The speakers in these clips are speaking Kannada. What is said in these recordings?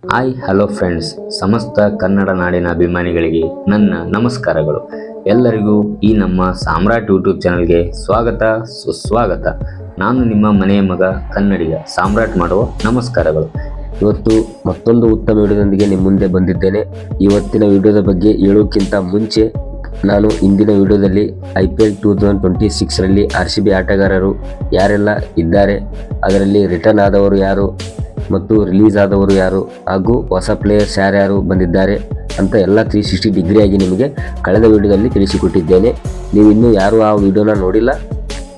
ಹಾಯ್ ಹಲೋ ಫ್ರೆಂಡ್ಸ್, ಸಮಸ್ತ ಕನ್ನಡ ನಾಡಿನ ಅಭಿಮಾನಿಗಳಿಗೆ ನನ್ನ ನಮಸ್ಕಾರಗಳು. ಎಲ್ಲರಿಗೂ ಈ ನಮ್ಮ ಸಾಮ್ರಾಟ್ ಯೂಟ್ಯೂಬ್ ಚಾನಲ್ಗೆ ಸ್ವಾಗತ ಸುಸ್ವಾಗತ. ನಾನು ನಿಮ್ಮ ಮನೆಯ ಮಗ ಕನ್ನಡಿಗ ಸಾಮ್ರಾಟ್ ಮಾಡುವ ನಮಸ್ಕಾರಗಳು. ಇವತ್ತು ಮತ್ತೊಂದು ಉತ್ತಮ ವಿಡಿಯೋದೊಂದಿಗೆ ನಿಮ್ಮ ಮುಂದೆ ಬಂದಿದ್ದೇನೆ. ಇವತ್ತಿನ ವಿಡಿಯೋದ ಬಗ್ಗೆ ಹೇಳೋಕ್ಕಿಂತ ಮುಂಚೆ ನಾನು ಇಂದಿನ ವಿಡಿಯೋದಲ್ಲಿ IPL 2026ರಲ್ಲಿ RCB ಆಟಗಾರರು ಯಾರೆಲ್ಲ ಇದ್ದಾರೆ, ಅದರಲ್ಲಿ ರಿಟರ್ನ್ ಆದವರು ಯಾರು ಮತ್ತು ರಿಲೀಸ್ ಆದವರು ಯಾರು ಹಾಗೂ ಹೊಸ ಪ್ಲೇಯರ್ಸ್ ಯಾರ್ಯಾರು ಬಂದಿದ್ದಾರೆ ಅಂತ ಎಲ್ಲ 360 ಡಿಗ್ರಿಯಾಗಿ ನಿಮಗೆ ಕಳೆದ ವಿಡಿಯೋದಲ್ಲಿ ತಿಳಿಸಿಕೊಟ್ಟಿದ್ದೇನೆ. ನೀವು ಇನ್ನೂ ಯಾರು ಆ ವಿಡಿಯೋನ ನೋಡಿಲ್ಲ,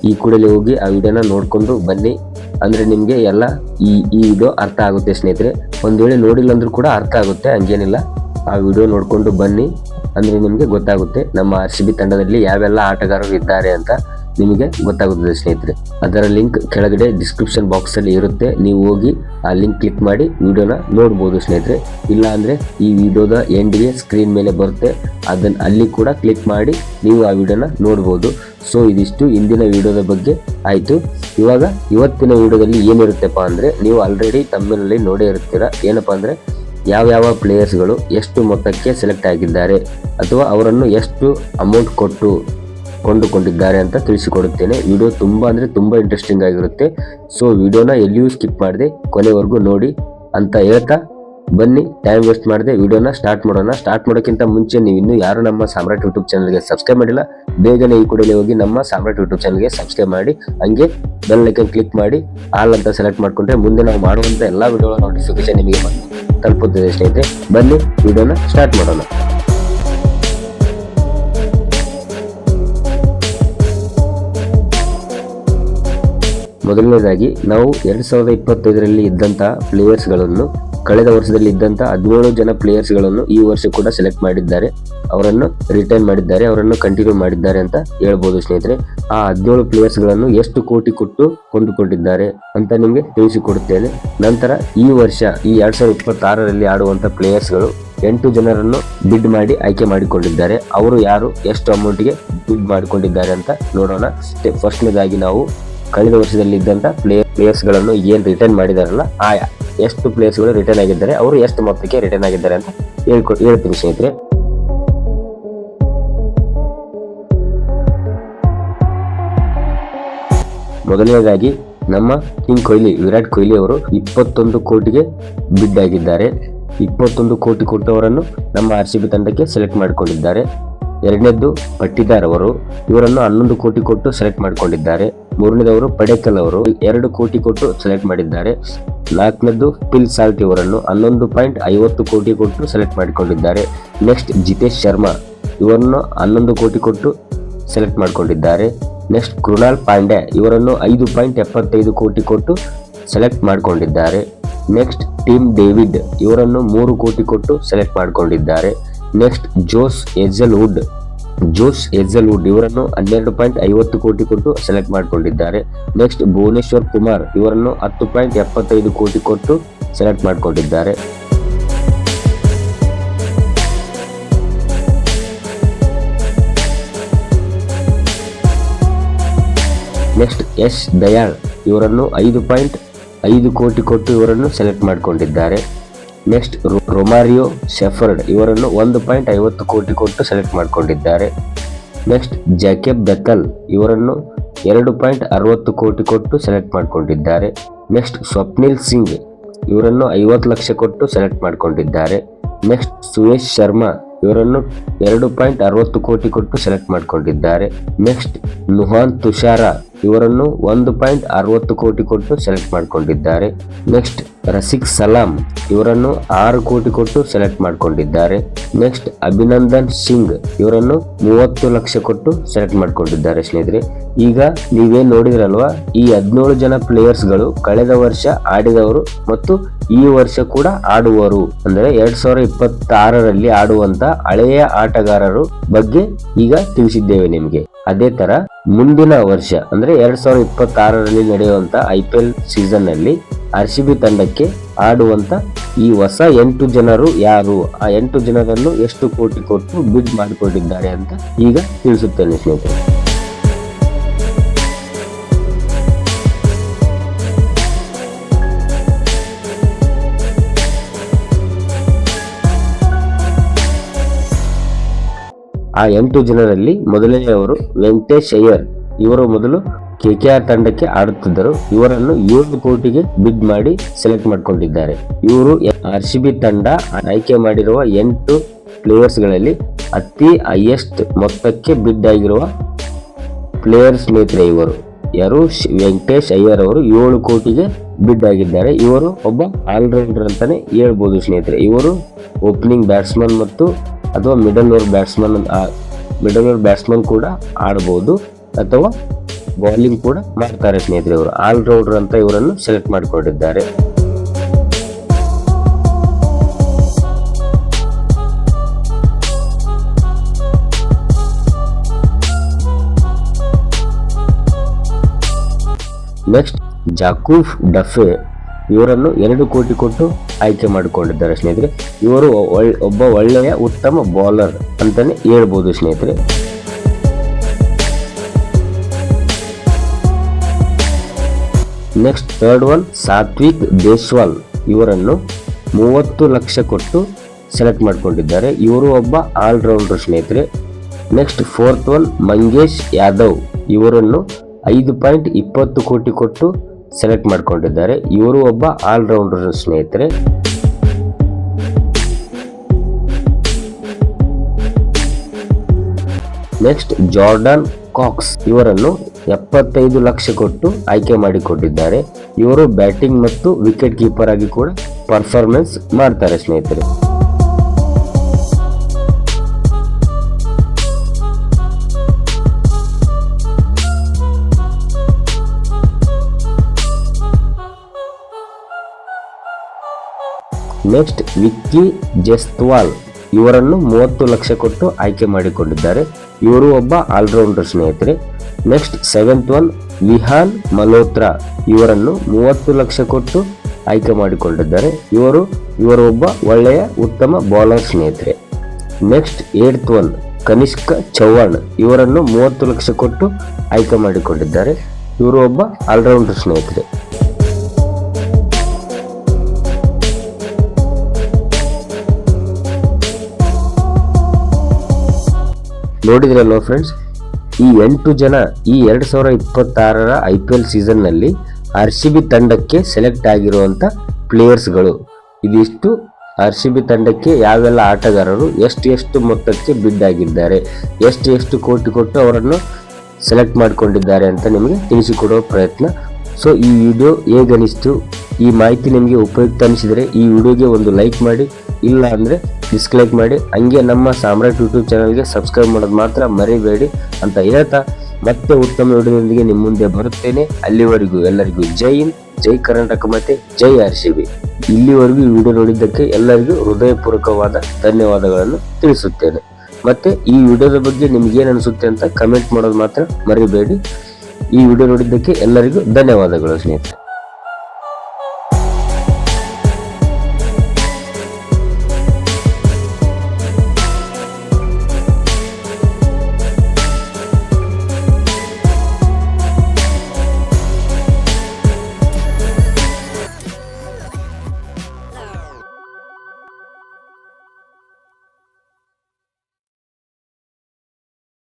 ಈ ಕೂಡಲೇ ಹೋಗಿ ಆ ವಿಡಿಯೋನ ನೋಡಿಕೊಂಡು ಬನ್ನಿ. ಅಂದರೆ ನಿಮಗೆ ಎಲ್ಲ ಈ ವಿಡಿಯೋ ಅರ್ಥ ಆಗುತ್ತೆ ಸ್ನೇಹಿತರೆ. ಒಂದು ವೇಳೆ ನೋಡಿಲ್ಲ ಅಂದರೂ ಕೂಡ ಅರ್ಥ ಆಗುತ್ತೆ, ಹಂಗೇನಿಲ್ಲ. ಆ ವಿಡಿಯೋ ನೋಡಿಕೊಂಡು ಬನ್ನಿ, ಅಂದರೆ ನಿಮಗೆ ಗೊತ್ತಾಗುತ್ತೆ ನಮ್ಮ RCB ತಂಡದಲ್ಲಿ ಯಾವೆಲ್ಲ ಆಟಗಾರರು ಇದ್ದಾರೆ ಅಂತ ನಿಮಗೆ ಗೊತ್ತಾಗುತ್ತದೆ ಸ್ನೇಹಿತರೆ. ಅದರ ಲಿಂಕ್ ಕೆಳಗಡೆ ಡಿಸ್ಕ್ರಿಪ್ಷನ್ ಬಾಕ್ಸಲ್ಲಿ ಇರುತ್ತೆ, ನೀವು ಹೋಗಿ ಆ ಲಿಂಕ್ ಕ್ಲಿಕ್ ಮಾಡಿ ವಿಡಿಯೋನ ನೋಡ್ಬೋದು ಸ್ನೇಹಿತರೆ. ಇಲ್ಲ ಅಂದರೆ ಈ ವಿಡಿಯೋದ ಎಂಡ್ಗೆ ಸ್ಕ್ರೀನ್ ಮೇಲೆ ಬರುತ್ತೆ, ಅಲ್ಲಿ ಕೂಡ ಕ್ಲಿಕ್ ಮಾಡಿ ನೀವು ಆ ವಿಡಿಯೋನ ನೋಡ್ಬೋದು. ಸೊ ಇದಿಷ್ಟು ಇಂದಿನ ವಿಡಿಯೋದ ಬಗ್ಗೆ ಆಯಿತು. ಇವತ್ತಿನ ವಿಡಿಯೋದಲ್ಲಿ ಏನಿರುತ್ತೆಪ್ಪ ಅಂದರೆ, ನೀವು ಆಲ್ರೆಡಿ ತಮ್ಮಲ್ಲಿ ನೋಡೇ ಇರ್ತೀರ. ಏನಪ್ಪ ಅಂದರೆ, ಯಾವ ಪ್ಲೇಯರ್ಸ್ಗಳು ಎಷ್ಟು ಮೊತ್ತಕ್ಕೆ ಸೆಲೆಕ್ಟ್ ಆಗಿದ್ದಾರೆ ಅಥವಾ ಅವರನ್ನು ಎಷ್ಟು ಅಮೌಂಟ್ ಕೊಟ್ಟು ಕೊಂಡುಕೊಂಡಿದ್ದಾರೆ ಅಂತ ತಿಳಿಸಿಕೊಡುತ್ತೇನೆ. ವಿಡಿಯೋ ತುಂಬ ಇಂಟ್ರೆಸ್ಟಿಂಗ್ ಆಗಿರುತ್ತೆ. ಸೊ ವಿಡಿಯೋನ ಎಲ್ಲಿಯೂ ಸ್ಕಿಪ್ ಮಾಡದೆ ಕೊನೆವರೆಗೂ ನೋಡಿ ಅಂತ ಹೇಳ್ತಾ ಬನ್ನಿ, ಟೈಮ್ ವೇಸ್ಟ್ ಮಾಡದೆ ವಿಡಿಯೋನ ಸ್ಟಾರ್ಟ್ ಮಾಡೋಣ. ಸ್ಟಾರ್ಟ್ ಮಾಡೋಕ್ಕಿಂತ ಮುಂಚೆ ನೀವು ಇನ್ನೂ ಯಾರು ನಮ್ಮ ಸಾಮ್ರಾಟ್ ಯೂಟ್ಯೂಬ್ ಚಾನಲ್ಗೆ ಸಬ್ಸ್ಕ್ರೈಬ್ ಮಾಡಿಲ್ಲ, ಬೇಗನೆ ಈ ಕೂಡಲೇ ಹೋಗಿ ನಮ್ಮ ಸಾಮ್ರಾಟ್ ಯೂಟ್ಯೂಬ್ ಚಾನಲ್ಗೆ ಸಬ್ಸ್ಕ್ರೈಬ್ ಮಾಡಿ, ಹಂಗೆ ಬೆಲ್ ಐಕನ್ ಕ್ಲಿಕ್ ಮಾಡಿ ಆಲ್ ಅಂತ ಸೆಲೆಕ್ಟ್ ಮಾಡಿಕೊಂಡ್ರೆ ಮುಂದೆ ನಾವು ಮಾಡುವಂಥ ಎಲ್ಲ ವಿಡಿಯೋಗಳ ನೋಟಿಫಿಕೇಶನ್ ನಿಮಗೆ ತಲುಪುತ್ತದೆ ಸ್ನೇಹಿತರೆ. ಬನ್ನಿ ವಿಡಿಯೋನ ಸ್ಟಾರ್ಟ್ ಮಾಡೋಣ. ಮೊದಲನೇದಾಗಿ ನಾವು 2025ರಲ್ಲಿ ಇದ್ದಂತಹ ಪ್ಲೇಯರ್ಸ್ಗಳನ್ನು, ಕಳೆದ ವರ್ಷದಲ್ಲಿ ಇದ್ದಂಥ 17 ಜನ ಪ್ಲೇಯರ್ಸ್ಗಳನ್ನು ಈ ವರ್ಷ ಕೂಡ ಸೆಲೆಕ್ಟ್ ಮಾಡಿದ್ದಾರೆ, ಅವರನ್ನು ರಿಟರ್ನ್ ಮಾಡಿದ್ದಾರೆ, ಅವರನ್ನು ಕಂಟಿನ್ಯೂ ಮಾಡಿದ್ದಾರೆ ಅಂತ ಹೇಳ್ಬೋದು ಸ್ನೇಹಿತರೆ. ಆ 17 ಪ್ಲೇಯರ್ಸ್ಗಳನ್ನು ಎಷ್ಟು ಕೋಟಿ ಕೊಟ್ಟು ಕೊಂಡುಕೊಂಡಿದ್ದಾರೆ ಅಂತ ನಿಮಗೆ ತಿಳಿಸಿಕೊಡುತ್ತೇನೆ. ನಂತರ ಈ ವರ್ಷ ಈ 2026ರಲ್ಲಿ ಆಡುವಂಥ ಪ್ಲೇಯರ್ಸ್ಗಳು 8 ಜನರನ್ನು ಬಿಡ್ ಮಾಡಿ ಆಯ್ಕೆ ಮಾಡಿಕೊಂಡಿದ್ದಾರೆ. ಅವರು ಯಾರು, ಎಷ್ಟು ಅಮೌಂಟ್ಗೆ ಬಿಡ್ ಮಾಡಿಕೊಂಡಿದ್ದಾರೆ ಅಂತ ನೋಡೋಣ. ಫಸ್ಟ್ನೇದಾಗಿ ನಾವು ಕಳೆದ ವರ್ಷದಲ್ಲಿ ಇದ್ದಂಥ ಪ್ಲೇಯರ್ಸ್ಗಳನ್ನು ಏನು ರಿಟರ್ನ್ ಮಾಡಿದಾರಲ್ಲ, ಆ ಎಷ್ಟು ಪ್ಲೇಯರ್ಸ್ಗಳು ರಿಟರ್ನ್ ಆಗಿದ್ದಾರೆ, ಅವರು ಎಷ್ಟು ಮೊತ್ತಕ್ಕೆ ರಿಟರ್ನ್ ಆಗಿದ್ದಾರೆ ಅಂತ ಹೇಳ್ತೀನಿ ಸ್ನೇಹಿತರೆ. ಮೊದಲನೇದಾಗಿ ನಮ್ಮ ಕಿಂಗ್ ಕೊಹ್ಲಿ, ವಿರಾಟ್ ಕೊಹ್ಲಿ ಅವರು 21 ಕೋಟಿಗೆ ಬಿಡ್ ಆಗಿದ್ದಾರೆ. 21 ಕೋಟಿ ಕೊಟ್ಟವರನ್ನು ನಮ್ಮ RCB ತಂಡಕ್ಕೆ ಸೆಲೆಕ್ಟ್ ಮಾಡಿಕೊಂಡಿದ್ದಾರೆ. ಎರಡನೇದ್ದು ಪಟ್ಟಿದಾರ್ ಅವರು, ಇವರನ್ನು 11 ಕೋಟಿ ಕೊಟ್ಟು ಸೆಲೆಕ್ಟ್ ಮಾಡಿಕೊಂಡಿದ್ದಾರೆ. ಮೂರನೇದವರು ಪಡೇಕಲ್ ಅವರು 2 ಕೋಟಿ ಕೊಟ್ಟು ಸೆಲೆಕ್ಟ್ ಮಾಡಿದ್ದಾರೆ. ನಾಲ್ಕನೇದ್ದು ಫಿಲ್ ಸಾಲ್ಟ್ ಇವರನ್ನು 11.50 ಕೋಟಿ ಕೊಟ್ಟು ಸೆಲೆಕ್ಟ್ ಮಾಡಿಕೊಂಡಿದ್ದಾರೆ. ನೆಕ್ಸ್ಟ್ ಜಿತೇಶ್ ಶರ್ಮಾ, ಇವರನ್ನು 11 ಕೋಟಿ ಕೊಟ್ಟು ಸೆಲೆಕ್ಟ್ ಮಾಡಿಕೊಂಡಿದ್ದಾರೆ. ನೆಕ್ಸ್ಟ್ ಕೃಣಾಲ್ ಪಾಂಡ್ಯ, ಇವರನ್ನು 5.75 ಕೋಟಿ ಕೊಟ್ಟು ಸೆಲೆಕ್ಟ್ ಮಾಡಿಕೊಂಡಿದ್ದಾರೆ. ನೆಕ್ಸ್ಟ್ ಟಿಮ್ ಡೇವಿಡ್, ಇವರನ್ನು 3 ಕೋಟಿ ಕೊಟ್ಟು ಸೆಲೆಕ್ಟ್ ಮಾಡಿಕೊಂಡಿದ್ದಾರೆ. ನೆಕ್ಸ್ಟ್ ಜೋಸ್ ಹೇಜಲ್ವುಡ್, ಇವರನ್ನು 12.50 ಕೋಟಿ ಕೊಟ್ಟು ಸೆಲೆಕ್ಟ್ ಮಾಡಿಕೊಂಡಿದ್ದಾರೆ. ನೆಕ್ಸ್ಟ್ ಭುವನೇಶ್ವರ್ ಕುಮಾರ್, ಇವರನ್ನು 10.75 ಕೋಟಿ ಕೊಟ್ಟು ಸೆಲೆಕ್ಟ್ ಮಾಡಿಕೊಂಡಿದ್ದಾರೆ. ನೆಕ್ಸ್ಟ್ ಯಶ್ ದಯಾಳ್, ಇವರನ್ನು 5.5 ಕೋಟಿ ಕೊಟ್ಟು ಇವರನ್ನು ಸೆಲೆಕ್ಟ್ ಮಾಡಿಕೊಂಡಿದ್ದಾರೆ. ನೆಕ್ಸ್ಟ್ ರೊಮಾರಿಯೋ ಶೆಫರ್ಡ್, ಇವರನ್ನು 1.50 ಕೋಟಿ ಕೊಟ್ಟು ಸೆಲೆಕ್ಟ್ ಮಾಡಿಕೊಂಡಿದ್ದಾರೆ. ನೆಕ್ಸ್ಟ್ ಜಾಕೆಬ್ ಬೆಥಲ್, ಇವರನ್ನು 2.60 ಕೋಟಿ ಕೊಟ್ಟು ಸೆಲೆಕ್ಟ್ ಮಾಡಿಕೊಂಡಿದ್ದಾರೆ. ನೆಕ್ಸ್ಟ್ ಸ್ವಪ್ನಿಲ್ ಸಿಂಗ್, ಇವರನ್ನು 50 ಲಕ್ಷ ಕೊಟ್ಟು ಸೆಲೆಕ್ಟ್ ಮಾಡಿಕೊಂಡಿದ್ದಾರೆ. ನೆಕ್ಸ್ಟ್ ಸುಯೇಶ್ ಶರ್ಮಾ, ಇವರನ್ನು 2.60 ಕೋಟಿ ಕೊಟ್ಟು ಸೆಲೆಕ್ಟ್ ಮಾಡಿಕೊಂಡಿದ್ದಾರೆ. ನೆಕ್ಸ್ಟ್ ನುಹಾನ್ ತುಷಾರ, ಇವರನ್ನು 1.60 ಕೋಟಿ ಕೊಟ್ಟು ಸೆಲೆಕ್ಟ್ ಮಾಡಿಕೊಂಡಿದ್ದಾರೆ. ನೆಕ್ಸ್ಟ್ ರಸಿಕ್ ಸಲಾಂ, ಇವರನ್ನು 6 ಕೋಟಿ ಕೊಟ್ಟು ಸೆಲೆಕ್ಟ್ ಮಾಡಿಕೊಂಡಿದ್ದಾರೆ. ನೆಕ್ಸ್ಟ್ ಅಭಿನಂದನ್ ಸಿಂಗ್, ಇವರನ್ನು 30 ಲಕ್ಷ ಕೊಟ್ಟು ಸೆಲೆಕ್ಟ್ ಮಾಡಿಕೊಂಡಿದ್ದಾರೆ ಸ್ನೇಹಿತರೆ. ಈಗ ನೀವೇನ್ ನೋಡಿದ್ರಲ್ವಾ, ಈ 17 ಜನ ಪ್ಲೇಯರ್ಸ್ಗಳು ಕಳೆದ ವರ್ಷ ಆಡಿದವರು ಮತ್ತು ಈ ವರ್ಷ ಕೂಡ ಆಡುವರು, ಅಂದರೆ 2026ರಲ್ಲಿ ಆಡುವಂತ ಹಳೆಯ ಆಟಗಾರರು ಬಗ್ಗೆ ಈಗ ತಿಳಿಸಿದ್ದೇವೆ ನಿಮಗೆ. ಅದೇ ತರ ಮುಂದಿನ ವರ್ಷ ಅಂದ್ರೆ 2026ರಲ್ಲಿ ನಡೆಯುವಂತ IPL ಸೀಸನ್ ನಲ್ಲಿ RCB ತಂಡಕ್ಕೆ ಆಡುವಂತ ಈ ಹೊಸ 8 ಜನರು ಯಾರು, ಆ 8 ಜನರನ್ನು ಎಷ್ಟು ಕೋಟಿ ಕೊಟ್ಟು ಬಿಡ್ ಮಾಡಿಕೊಂಡಿದ್ದಾರೆ ಅಂತ ಈಗ ತಿಳಿಸುತ್ತೇನೆ ಸ್ನೇಹಿತರೆ. ಆ 8 ಜನರಲ್ಲಿ ಮೊದಲನೆಯವರು ವೆಂಕಟೇಶ್ ಅಯ್ಯರ್. ಇವರು ಮೊದಲು KKR ತಂಡಕ್ಕೆ ಆಡುತ್ತಿದ್ದರು. ಇವರನ್ನು 7 ಕೋಟಿಗೆ ಬಿಡ್ ಮಾಡಿ ಸೆಲೆಕ್ಟ್ ಮಾಡಿಕೊಂಡಿದ್ದಾರೆ. ಇವರು RCB ತಂಡ ಆಯ್ಕೆ ಮಾಡಿರುವ 8 ಪ್ಲೇಯರ್ಸ್ ಗಳಲ್ಲಿ ಅತಿ ಹೈಯೆಸ್ಟ್ ಮೊತ್ತಕ್ಕೆ ಬಿಡ್ ಆಗಿರುವ ಪ್ಲೇಯರ್ ಸ್ನೇಹಿತರೆ. ಇವರು ಯಾರು? ವೆಂಕಟೇಶ್ ಅಯ್ಯರ್ ಅವರು 7 ಕೋಟಿಗೆ ಬಿಡ್ ಆಗಿದ್ದಾರೆ. ಇವರು ಒಬ್ಬ ಆಲ್ರೌಂಡರ್ ಅಂತಾನೆ ಹೇಳ್ಬೋದು ಸ್ನೇಹಿತರೆ. ಇವರು ಓಪನಿಂಗ್ ಬ್ಯಾಟ್ಸ್ಮನ್ ಮತ್ತು ಅಥವಾ ಮಿಡಲ್ ಓವರ್ ಬ್ಯಾಟ್ಸ್ಮನ್ ಕೂಡ ಆಡಬಹುದು ಅಥವಾ ಬೌಲಿಂಗ್ ಕೂಡ ಮಾಡ್ತಾರೆ ಸ್ನೇಹಿತರೆ. ಇವರು ಆಲ್ರೌಂಡರ್ ಅಂತ ಇವರನ್ನು ಸೆಲೆಕ್ಟ್ ಮಾಡಿಕೊಂಡಿದ್ದಾರೆ. ನೆಕ್ಸ್ಟ್ ಜಾಕೂಬ್ ಡಫೆ. ಇವರನ್ನು 2 ಕೋಟಿ ಕೊಟ್ಟು ಆಯ್ಕೆ ಮಾಡಿಕೊಂಡಿದ್ದಾರೆ ಸ್ನೇಹಿತರೆ. ಇವರು ಒಬ್ಬ ಒಳ್ಳೆಯ ಉತ್ತಮ ಬೌಲರ್ ಅಂತಾನೆ ಹೇಳ್ಬೋದು ಸ್ನೇಹಿತರೆ. Next third one Satwik Deshwal. ಇವರನ್ನು 30 ಲಕ್ಷ ಕೊಟ್ಟು ಸೆಲೆಕ್ಟ್ ಮಾಡಿಕೊಂಡಿದ್ದಾರೆ. ಇವರು ಒಬ್ಬ ಆಲ್ರೌಂಡರ್ ಸ್ನೇಹಿತರೆ. Next fourth one Mangesh Yadav. ಇವರನ್ನು 5.20 ಕೋಟಿ ಕೊಟ್ಟು ಸೆಲೆಕ್ಟ್ ಮಾಡಿಕೊಂಡಿದ್ದಾರೆ. ಇವರು ಒಬ್ಬ ಆಲ್ರೌಂಡರ್ ಸ್ನೇಹಿತರೆ. Next Jordan Cox. ಇವರನ್ನು 75 ಲಕ್ಷ ಕೊಟ್ಟು ಆಯ್ಕೆ ಮಾಡಿಕೊಂಡಿದ್ದಾರೆ. ಇವರು ಬ್ಯಾಟಿಂಗ್ ಮತ್ತು ವಿಕೆಟ್ ಕೀಪರ್ ಆಗಿ ಕೂಡ ಪರ್ಫಾರ್ಮೆನ್ಸ್ ಮಾಡ್ತಾರೆ ಸ್ನೇಹಿತರೆ. ನೆಕ್ಸ್ಟ್ ವಿಕ್ಕಿ ಜೈಸ್ವಾಲ್. ಇವರನ್ನು 30 ಲಕ್ಷ ಕೊಟ್ಟು ಆಯ್ಕೆ ಮಾಡಿಕೊಂಡಿದ್ದಾರೆ. ಇವರು ಒಬ್ಬ ಆಲ್ರೌಂಡರ್ ಸ್ನೇಹಿತರೆ. Next seventh one Vihaan Malhotra. ಇವರನ್ನು 30 ಲಕ್ಷ ಕೊಟ್ಟು ಆಯ್ಕೆ ಮಾಡಿಕೊಂಡಿದ್ದಾರೆ. ಇವರು ಒಬ್ಬ ಒಳ್ಳೆಯ ಉತ್ತಮ ಬೌಲರ್ ಸ್ನೇಹಿತರೆ. Next eighth one Kanishk Chauhan. ಇವರನ್ನು 30 ಲಕ್ಷ ಕೊಟ್ಟು ಆಯ್ಕೆ ಮಾಡಿಕೊಂಡಿದ್ದಾರೆ. ಇವರು ಒಬ್ಬ ಆಲ್ರೌಂಡರ್ ಸ್ನೇಹಿತರೆ. ನೋಡಿದ್ರಲ್ವ ಫ್ರೆಂಡ್ಸ್, ಈ 8 ಜನ ಈ 2026ರ IPL ಸೀಸನ್ ನಲ್ಲಿ RCB ತಂಡಕ್ಕೆ ಸೆಲೆಕ್ಟ್ ಆಗಿರುವಂತ ಪ್ಲೇಯರ್ಸ್ಗಳು. ಇದಿಷ್ಟು RCB ತಂಡಕ್ಕೆ ಯಾವೆಲ್ಲ ಆಟಗಾರರು ಎಷ್ಟು ಮೊತ್ತಕ್ಕೆ ಬಿಡ್ ಆಗಿದ್ದಾರೆ, ಎಷ್ಟು ಕೋಟಿ ಕೊಟ್ಟು ಅವರನ್ನು ಸೆಲೆಕ್ಟ್ ಮಾಡಿಕೊಂಡಿದ್ದಾರೆ ಅಂತ ನಿಮಗೆ ತಿಳಿಸಿಕೊಡುವ ಪ್ರಯತ್ನ. ಸೊ ಈ ವಿಡಿಯೋ ಹೇಗನಿಸ್ತು, ಈ ಮಾಹಿತಿ ನಿಮಗೆ ಉಪಯುಕ್ತ ಅನಿಸಿದರೆ ಈ ವಿಡಿಯೋಗೆ ಒಂದು ಲೈಕ್ ಮಾಡಿ, ಇಲ್ಲ ಅಂದರೆ ಡಿಸ್ಲೈಕ್ ಮಾಡಿ. ಹಂಗೆ ನಮ್ಮ ಸಾಮ್ರಾಟ್ ಯೂಟ್ಯೂಬ್ ಚಾನಲ್ಗೆ ಸಬ್ಸ್ಕ್ರೈಬ್ ಮಾಡೋದು ಮಾತ್ರ ಮರಿಬೇಡಿ ಅಂತ ಹೇಳ್ತಾ ಮತ್ತೆ ಉತ್ತಮ ವಿಡಿಯೋದೊಂದಿಗೆ ನಿಮ್ಮ ಮುಂದೆ ಬರುತ್ತೇನೆ. ಅಲ್ಲಿವರೆಗೂ ಎಲ್ಲರಿಗೂ ಜೈ ಹಿಂದ್, ಜೈ ಕರ್ನಾಟಕ ಮತ್ತೆ ಜೈ RCB. ಇಲ್ಲಿವರೆಗೂ ಈ ವಿಡಿಯೋ ನೋಡಿದ್ದಕ್ಕೆ ಎಲ್ಲರಿಗೂ ಹೃದಯಪೂರ್ವಕವಾದ ಧನ್ಯವಾದಗಳನ್ನು ತಿಳಿಸುತ್ತೇನೆ. ಮತ್ತೆ ಈ ವಿಡಿಯೋದ ಬಗ್ಗೆ ನಿಮ್ಗೆ ಏನು ಅನಿಸುತ್ತೆ ಅಂತ ಕಮೆಂಟ್ ಮಾಡೋದು ಮಾತ್ರ ಮರಿಬೇಡಿ. ಈ ವಿಡಿಯೋ ನೋಡಿದ್ದಕ್ಕೆ ಎಲ್ಲರಿಗೂ ಧನ್ಯವಾದಗಳು ಸ್ನೇಹಿತರೆ.